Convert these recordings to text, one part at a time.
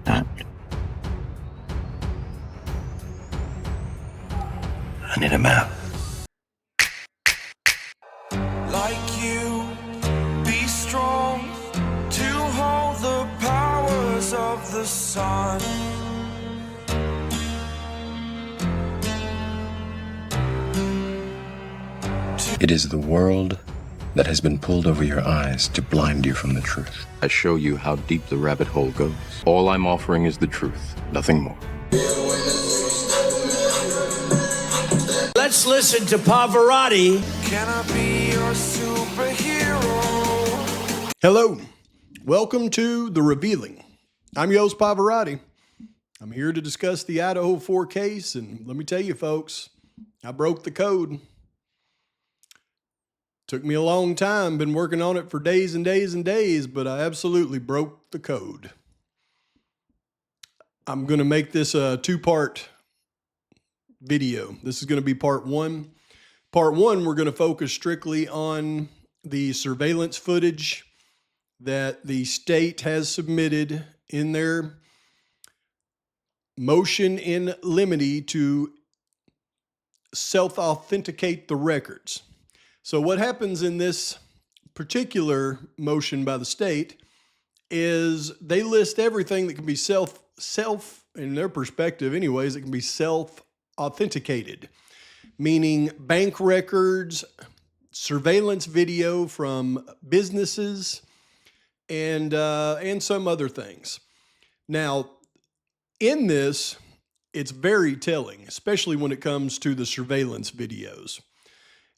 about that. I need a map. Like you, be strong to hold the powers of the sun. It is the world that has been pulled over your eyes to blind you from the truth. I show you how deep the rabbit hole goes. All I'm offering is the truth, nothing more. Let's listen to Pavarotti. Can I be your superhero? Hello, welcome to The Revealing. I'm your host, Pavarotti. I'm here to discuss the Idaho 4 case, and let me tell you, folks, I broke the code. Took me a long time, been working on it for days and days and days, but I absolutely broke the code. I'm going to make this a two-part video. This is going to be part one. Part one, we're going to focus strictly on the surveillance footage that the state has submitted in their motion in limine to self-authenticate the records. So what happens in this particular motion by the state is they list everything that can be self, in their perspective anyways, it can be self-authenticated, meaning bank records, surveillance video from businesses, and some other things. Now, in this, it's very telling, especially when it comes to the surveillance videos.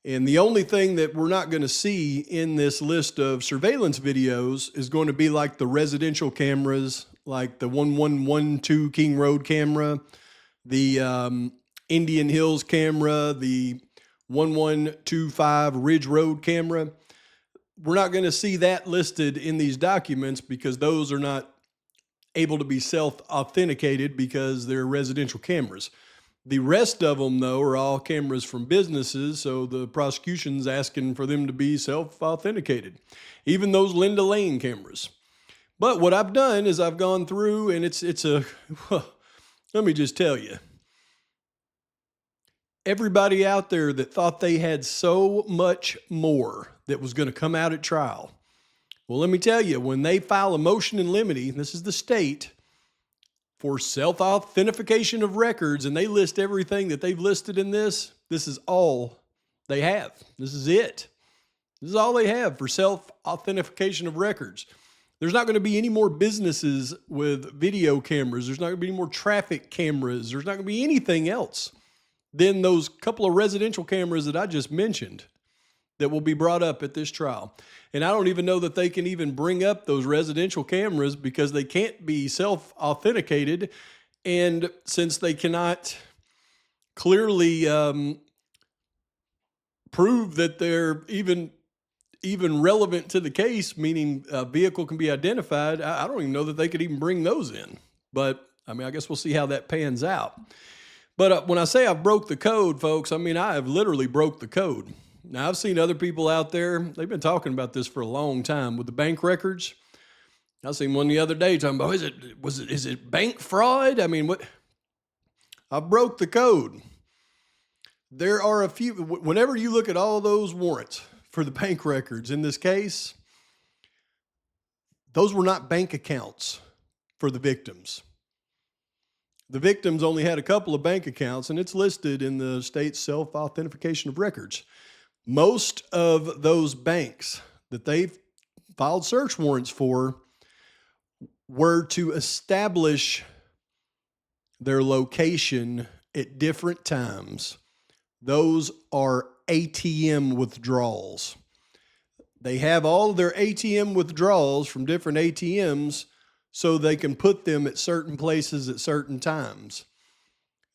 And the only thing that we're not going to see in this list of surveillance videos is going to be like the residential cameras, like the 1112 King Road camera, the Indian Hills camera, the 1125 Ridge Road camera. We're not going to see that listed in these documents because those are not able to be self-authenticated because they're residential cameras. The rest of them, though, are all cameras from businesses, so the prosecution's asking for them to be self-authenticated, even those Linda Lane cameras. But what I've done is I've gone through, and let me just tell you, everybody out there that thought they had so much more that was going to come out at trial, well, let me tell you, when they file a motion in limine, this is the state, for self-authentication of records, and they list everything that they've listed in this is all they have. This is it. This is all they have for self-authentication of records. There's not going to be any more businesses with video cameras. There's not going to be any more traffic cameras. There's not going to be anything else than those couple of residential cameras that I just mentioned that will be brought up at this trial. And I don't even know that they can even bring up those residential cameras because they can't be self-authenticated. And since they cannot clearly prove that they're even relevant to the case, meaning a vehicle can be identified, I don't even know that they could even bring those in. But, I mean, I guess we'll see how that pans out. But when I say I've broke the code, folks, I mean, I have literally broke the code. Now, I've seen other people out there, they've been talking about this for a long time with the bank records. I seen one the other day talking about, is it bank fraud? I mean, what? I broke the code. There are a few, whenever you look at all those warrants for the bank records in this case, those were not bank accounts for the victims. The victims only had a couple of bank accounts, and it's listed in the state's self-authentication of records. Most of those banks that they've filed search warrants for were to establish their location at different times. Those are ATM withdrawals. They have all of their ATM withdrawals from different ATMs so they can put them at certain places at certain times.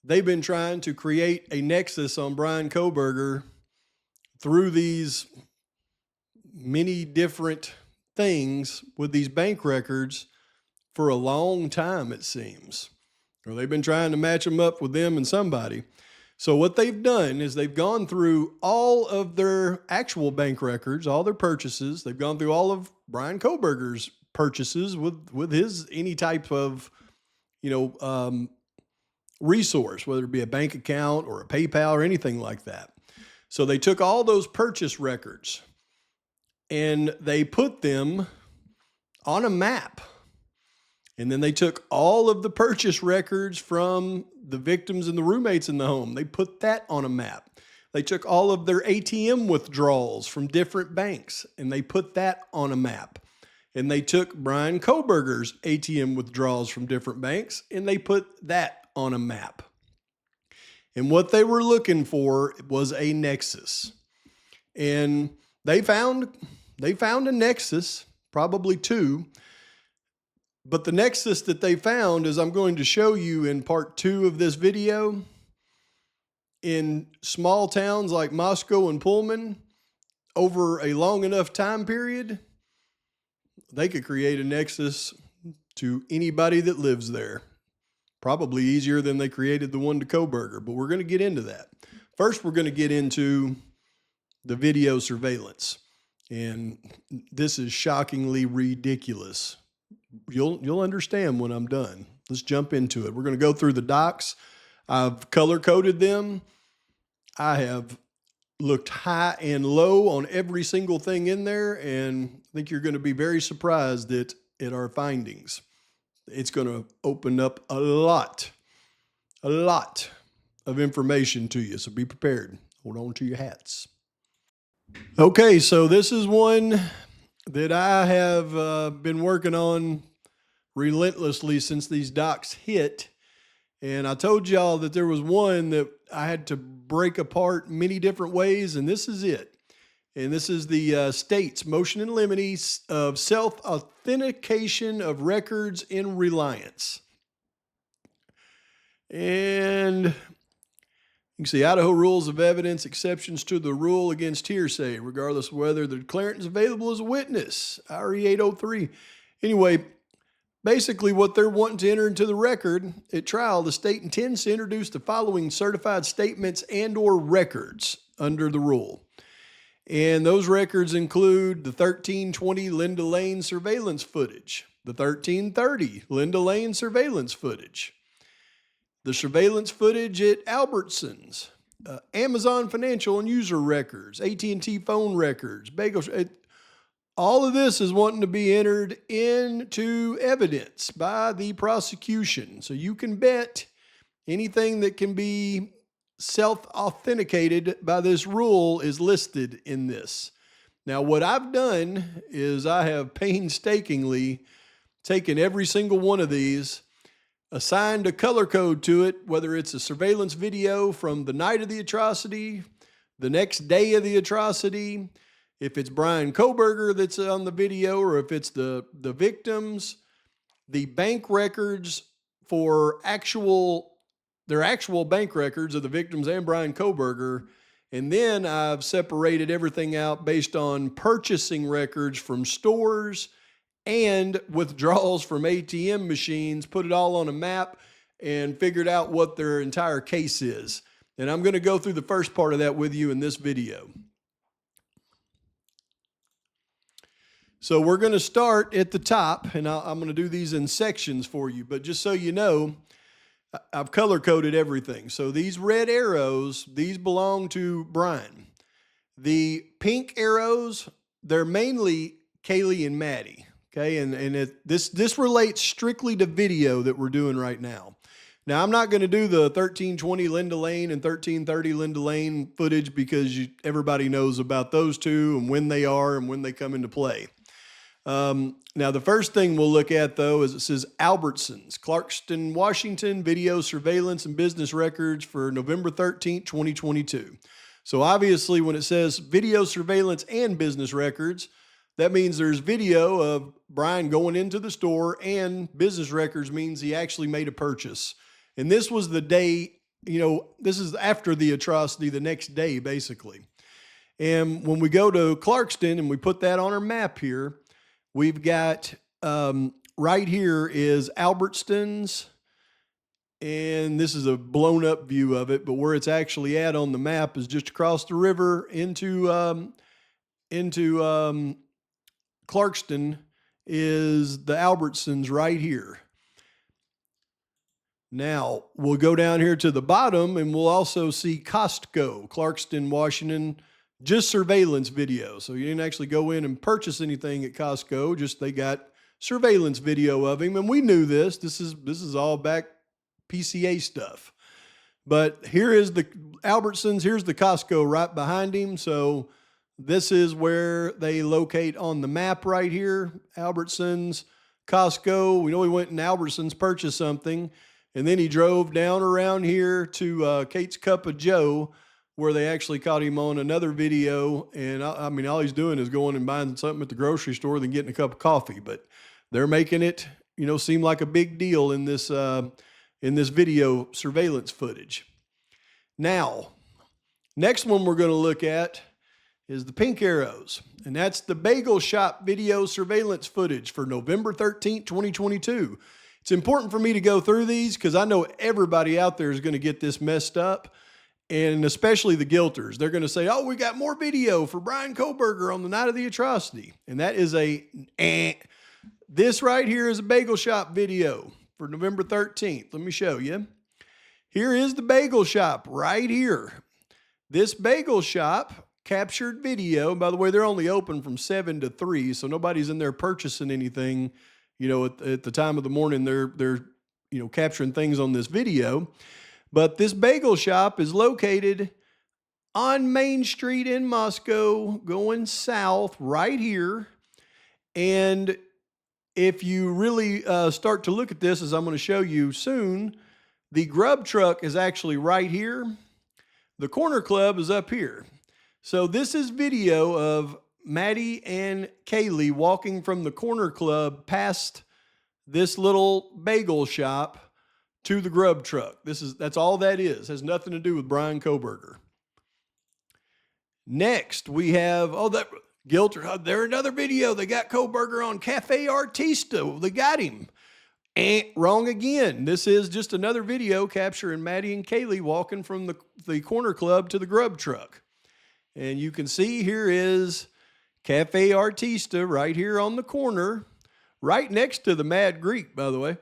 They've been trying to create a nexus on Bryan Kohberger through these many different things with these bank records for a long time, it seems. Or they've been trying to match them up with them and somebody. So what they've done is they've gone through all of their actual bank records, all their purchases. They've gone through all of Bryan Kohberger's purchases with his any type of resource, whether it be a bank account or a PayPal or anything like that. So they took all those purchase records and they put them on a map. And then they took all of the purchase records from the victims and the roommates in the home. They put that on a map. They took all of their ATM withdrawals from different banks and they put that on a map. And they took Bryan Kohberger's ATM withdrawals from different banks and they put that on a map. And what they were looking for was a nexus. And they found a nexus, probably two. But the nexus that they found, as I'm going to show you in part 2 of this video, in small towns like Moscow and Pullman, over a long enough time period, they could create a nexus to anybody that lives there. Probably easier than they created the one to Kohberger, but we're going to get into that. First, we're going to get into the video surveillance. And this is shockingly ridiculous. You'll understand when I'm done. Let's jump into it. We're going to go through the docs. I've color-coded them. I have looked high and low on every single thing in there, and I think you're going to be very surprised at our findings. It's going to open up a lot of information to you, so be prepared. Hold on to your hats. Okay, so this is one that I have been working on relentlessly since these docs hit. And I told y'all that there was one that I had to break apart many different ways, and this is it. And this is the state's motion in limine of self-authentication of records in reliance. And you can see Idaho rules of evidence, exceptions to the rule against hearsay, regardless of whether the declarant is available as a witness, RE 803. Anyway, basically what they're wanting to enter into the record at trial, the state intends to introduce the following certified statements and or records under the rule. And those records include the 1320 Linda Lane surveillance footage, the 1330 Linda Lane surveillance footage, the surveillance footage at Albertsons, Amazon financial and user records, AT&T phone records, all of this is wanting to be entered into evidence by the prosecution. So you can bet anything that can be self-authenticated by this rule is listed in this. Now, what I've done is I have painstakingly taken every single one of these, assigned a color code to it, whether it's a surveillance video from the night of the atrocity, the next day of the atrocity, if it's Bryan Kohberger that's on the video, or if it's the victims, the bank records for their actual bank records of the victims and Bryan Kohberger. And then I've separated everything out based on purchasing records from stores and withdrawals from ATM machines, put it all on a map and figured out what their entire case is. And I'm going to go through the first part of that with you in this video. So we're going to start at the top, and I'm going to do these in sections for you. But just so you know, I've color-coded everything. So these red arrows, these belong to Bryan. The pink arrows, they're mainly Kaylee and Maddie. Okay, and this relates strictly to video that we're doing right now. Now, I'm not going to do the 1320 Linda Lane and 1330 Linda Lane footage because everybody knows about those two and when they are and when they come into play. Now, the first thing we'll look at, though, is it says Albertsons, Clarkston, Washington, video surveillance and business records for November 13th, 2022. So obviously, when it says video surveillance and business records, that means there's video of Bryan going into the store, and business records means he actually made a purchase. And this was the day, this is after the atrocity, the next day, basically. And when we go to Clarkston and we put that on our map here, we've got right here is Albertsons, and this is a blown up view of it, but where it's actually at on the map is just across the river into Clarkston is the Albertsons right here. Now, we'll go down here to the bottom and we'll also see Costco, Clarkston, Washington, just surveillance video. So you didn't actually go in and purchase anything at Costco, just they got surveillance video of him. And we knew this. This is all back PCA stuff. But here is the Albertsons, here's the Costco right behind him. So this is where they locate on the map right here. Albertsons, Costco. We know he went in Albertsons, purchased something. And then he drove down around here to Kate's Cup of Joe, where they actually caught him on another video. And I mean, all he's doing is going and buying something at the grocery store, then getting a cup of coffee. But they're making it, seem like a big deal in this video surveillance footage. Now, next one we're going to look at is the pink arrows. And that's the bagel shop video surveillance footage for November 13th, 2022. It's important for me to go through these because I know everybody out there is going to get this messed up, and especially the guilters. They're going to say, oh, we got more video for Bryan Kohberger on the night of the atrocity. And that is this right here is a bagel shop video for November 13th. Let me show you. Here is the bagel shop right here. This bagel shop captured video. By the way, they're only open from 7 to 3, so nobody's in there purchasing anything. At the time of the morning, they're capturing things on this video. But this bagel shop is located on Main Street in Moscow, going south right here. And if you really start to look at this, as I'm going to show you soon, the grub truck is actually right here. The corner club is up here. So this is video of Maddie and Kaylee walking from the corner club past this little bagel shop to the grub truck. That's all that is. Has nothing to do with Bryan Kohberger. Next, we have there another video. They got Kohberger on Cafe Artista. They got him. Wrong again. This is just another video capturing Maddie and Kaylee walking from the corner club to the grub truck. And you can see here is Cafe Artista right here on the corner, right next to the Mad Greek, by the way.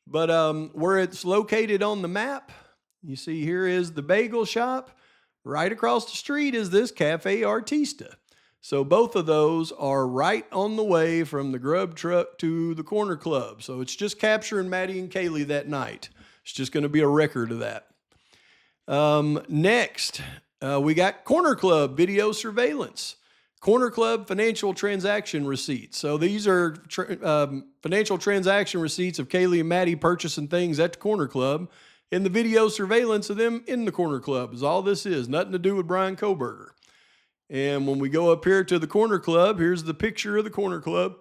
But where it's located on the map, you see here is the bagel shop. Right across the street is this Cafe Artista. So both of those are right on the way from the grub truck to the corner club. So it's just capturing Maddie and Kaylee that night. It's just going to be a record of that. Next, we got corner club video surveillance. Corner club financial transaction receipts. So these are financial transaction receipts of Kaylee and Maddie purchasing things at the corner club. And the video surveillance of them in the corner club is all this is. Nothing to do with Bryan Kohberger. And when we go up here to the corner club, here's the picture of the corner club.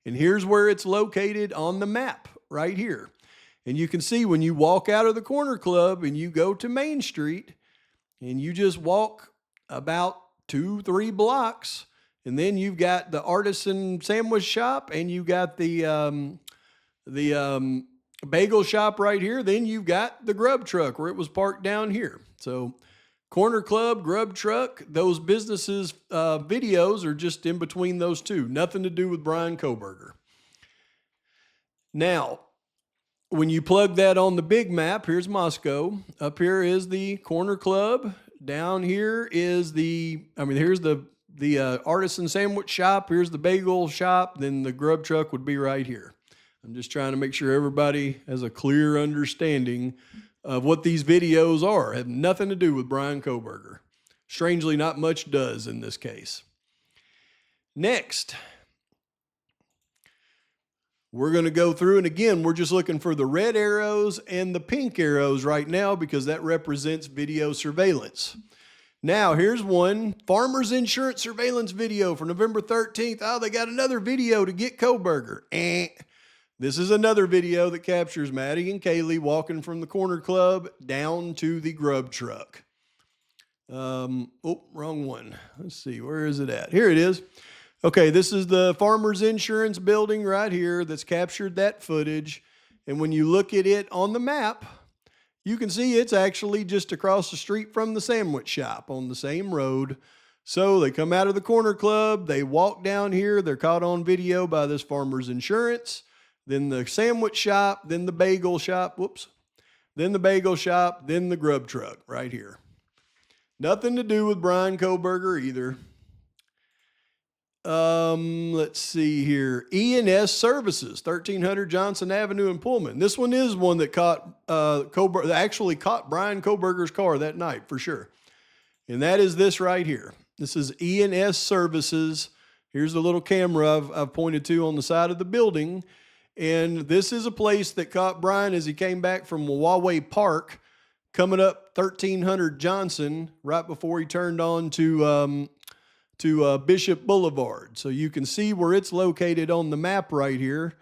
And here's where it's located on the map right here. And you can see when you walk out of the corner club and you go to Main Street and you just walk about 2-3 blocks, and then you've got the artisan sandwich shop and you got the bagel shop right here. Then you've got the grub truck where it was parked down here. So corner club, grub truck, those businesses videos are just in between those two. Nothing to do with Bryan Kohberger. Now, when you plug that on the big map, here's Moscow. Up here is the corner club. Down here is here's the artisan sandwich shop. Here's the bagel shop. Then the grub truck would be right here. I'm just trying to make sure everybody has a clear understanding of what these videos are. Have nothing to do with Bryan Kohberger. Strangely, not much does in this case. Next, we're going to go through, and again, we're just looking for the red arrows and the pink arrows right now because that represents video surveillance. Now, here's one, Farmers Insurance surveillance video for November 13th. Oh, they got another video to get Kohberger. This is another video that captures Maddie and Kaylee walking from the corner club down to the grub truck. Wrong one. Let's see, where is it at? Here it is. Okay, this is the Farmers Insurance building right here that's captured that footage. And when you look at it on the map, you can see it's actually just across the street from the sandwich shop on the same road. So they come out of the corner club, they walk down here, they're caught on video by this Farmers Insurance, then the sandwich shop, then the bagel shop, then the bagel shop, then the grub truck right here. Nothing to do with Bryan Kohberger either. Let's see here. E&S Services, 1300 Johnson Avenue in Pullman. This one is one that actually caught Bryan Kohberger's car that night for sure. And that is this right here. This is E&S Services. Here's the little camera I've pointed to on the side of the building. And this is a place that caught Bryan as he came back from Wawa Park, coming up 1300 Johnson, right before he turned on to Bishop Boulevard. So you can see where it's located on the map right here.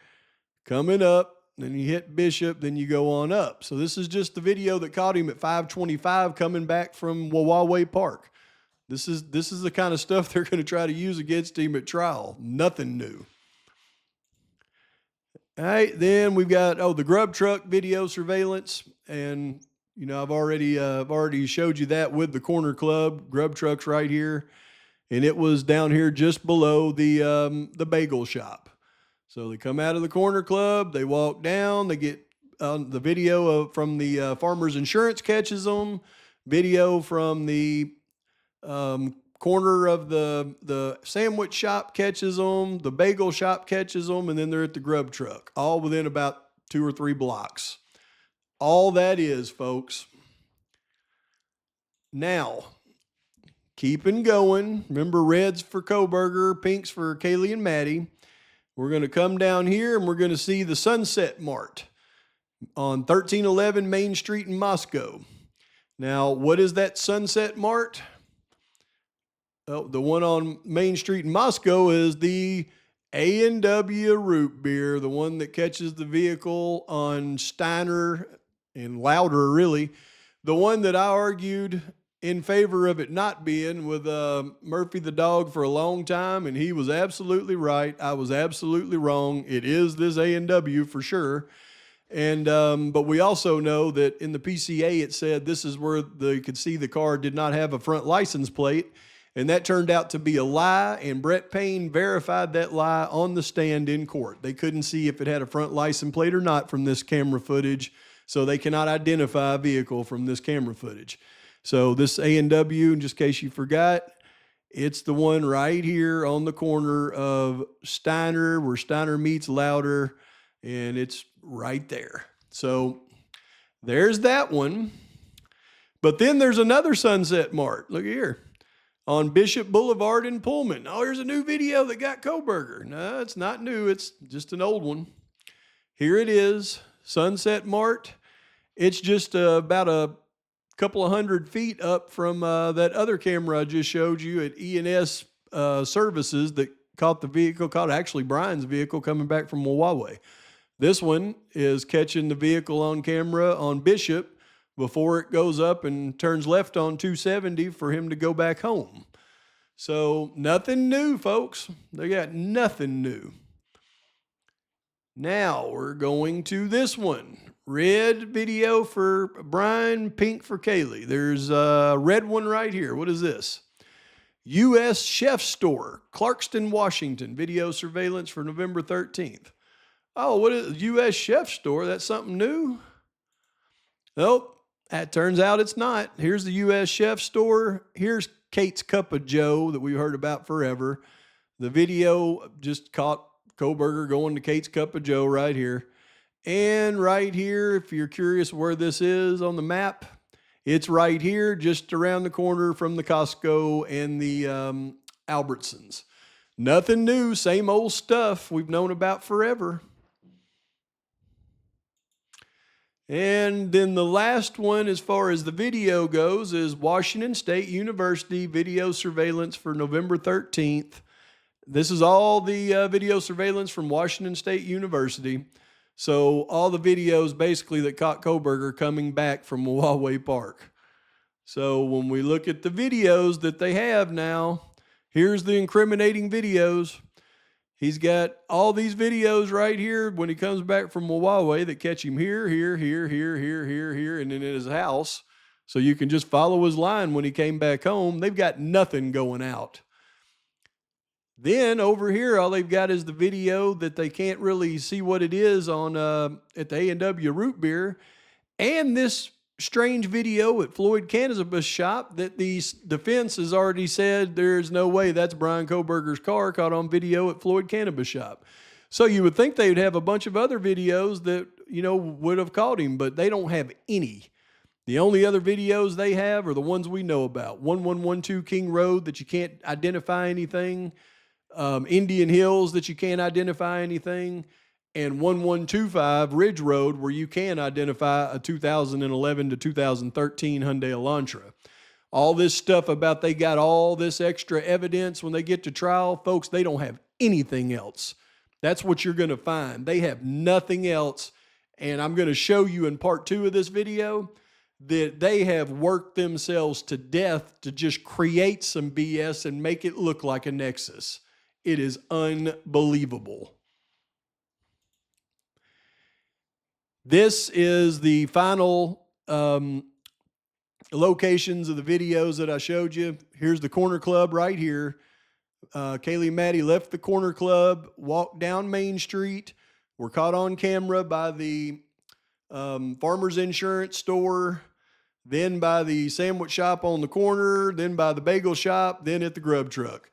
Coming up, then you hit Bishop, then you go on up. So this is just the video that caught him at 525 coming back from Wawa Park. This is the kind of stuff they're going to try to use against him at trial. Nothing new. All right, then we've got the grub truck video surveillance, and you know I've already showed you that with the corner club. Grub truck's right here, and it was down here just below the bagel shop. So they come out of the corner club, they walk down, they get the video from the Farmers Insurance catches them, video from the corner of the sandwich shop catches them, the bagel shop catches them, and then they're at the grub truck, all within about 2 or 3 blocks. All that is, folks. Now, keeping going. Remember, red's for Kohberger, pink's for Kaylee and Maddie. We're going to come down here and we're going to see the Sunset Mart on 1311 Main Street in Moscow. Now, what is that Sunset Mart? Oh, the one on Main Street in Moscow is the A&W root beer, the one that catches the vehicle on Steiner and Louder, really. The one that I argued in favor of it not being with Murphy the dog for a long time, and he was absolutely right. I was absolutely wrong. It is this A&W for sure. And but we also know that in the PCA it said this is where you could see the car did not have a front license plate. And that turned out to be a lie, and Brett Payne verified that lie on the stand in court. They couldn't see if it had a front license plate or not from this camera footage, so they cannot identify a vehicle from this camera footage. So this A&W, just in case you forgot, it's the one right here on the corner of Steiner, where Steiner meets Louder, and it's right there. So there's that one. But then there's another Sunset Mart. Look here. On Bishop Boulevard in Pullman. Oh, here's a new video that got Kohberger. No, it's not new. It's just an old one. Here it is, Sunset Mart. It's just about a couple of 100 feet up from that other camera I just showed you at E&S Services that caught actually Bryan's vehicle coming back from Wawa. This one is catching the vehicle on camera on Bishop before it goes up and turns left on 270 for him to go back home. So nothing new, folks. They got nothing new. Now we're going to this one. Red video for Bryan, pink for Kaylee. There's a red one right here. What is this? U.S. Chef Store, Clarkston, Washington. Video surveillance for November 13th. Oh, what is U.S. Chef Store? That's something new? Nope. That turns out it's not. Here's the U.S. Chef Store. Here's Kate's Cup of Joe that we've heard about forever. The video just caught Kohberger going to Kate's Cup of Joe right here. And right here, if you're curious where this is on the map, it's right here, just around the corner from the Costco and the Albertsons. Nothing new, same old stuff we've known about forever. And then the last one, as far as the video goes, is Washington State University video surveillance for November 13th. This is all the video surveillance from Washington State University. So all the videos basically that caught Kohberger coming back from Wawa Park. So when we look at the videos that they have now, here's the incriminating videos. He's got all these videos right here when he comes back from Wawa that catch him here, here, and then in his house. So you can just follow his line when he came back home. They've got nothing going out. Then over here, all they've got is the video that they can't really see what it is on at the A&W root beer. and this strange video at Floyd Cannabis shop that the defense has already said there's no way that's Bryan Kohberger's car caught on video at Floyd Cannabis shop. So you would think they would have a bunch of other videos that, would have caught him, but they don't have any. The only other videos they have are the ones we know about. 1112 King Road that you can't identify anything. Indian Hills that you can't identify anything. And 1125 Ridge Road where you can identify a 2011 to 2013 Hyundai Elantra. All this stuff about they got all this extra evidence when they get to trial, folks, they don't have anything else. That's what you're going to find. They have nothing else. And I'm going to show you in part 2 of this video that they have worked themselves to death to just create some BS and make it look like a nexus. It is unbelievable. This is the final locations of the videos that I showed you. Here's the corner club right here. Kaylee Maddie left the corner club, walked down Main Street, were caught on camera by the Farmers Insurance store, then by the sandwich shop on the corner, then by the bagel shop, then at the grub truck.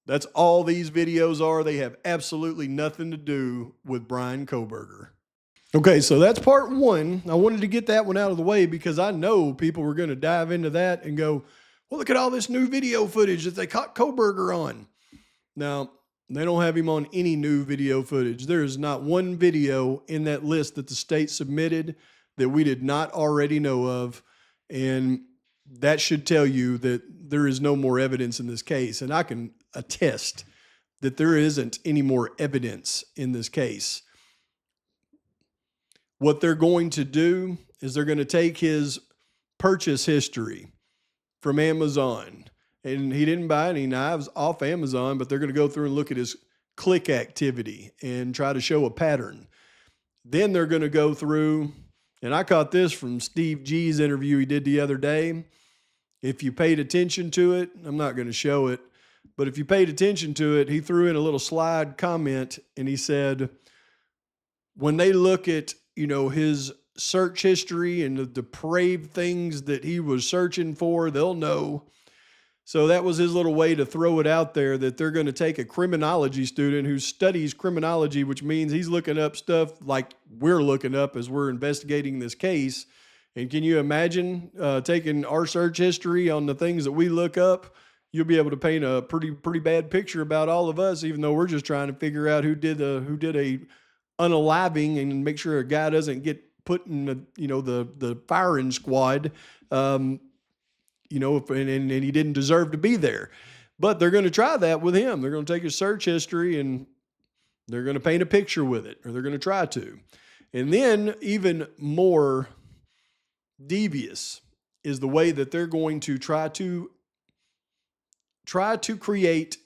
That's all these videos are. They have absolutely nothing to do with Bryan Kohberger. Okay, so that's part 1. I wanted to get that one out of the way because I know people were going to dive into that and go, well, look at all this new video footage that they caught Kohberger on. Now, they don't have him on any new video footage. There is not one video in that list that the state submitted that we did not already know of. And that should tell you that there is no more evidence in this case. And I can attest that there isn't any more evidence in this case. What they're going to do is they're going to take his purchase history from Amazon. And he didn't buy any knives off Amazon, but they're going to go through and look at his click activity and try to show a pattern. Then they're going to go through, and I caught this from Steve G's interview he did the other day. If you paid attention to it, I'm not going to show it, but if you paid attention to it, he threw in a little slide comment and he said, when they look at, his search history and the depraved things that he was searching for, they'll know. So that was his little way to throw it out there that they're going to take a criminology student who studies criminology, which means he's looking up stuff like we're looking up as we're investigating this case. And can you imagine taking our search history on the things that we look up? You'll be able to paint a pretty bad picture about all of us, even though we're just trying to figure out who did a unaliving and make sure a guy doesn't get put in the firing squad. And he didn't deserve to be there. But they're going to try that with him. They're going to take his search history and they're going to paint a picture with it, or they're going to try to. And then even more devious is the way that they're going to try to create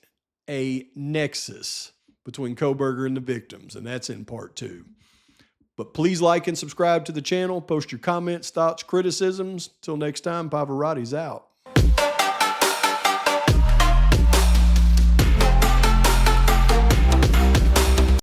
a nexus between Kohberger and the victims, and that's in part 2. But please like and subscribe to the channel. Post your comments, thoughts, criticisms. Till next time, Pavarotti's out.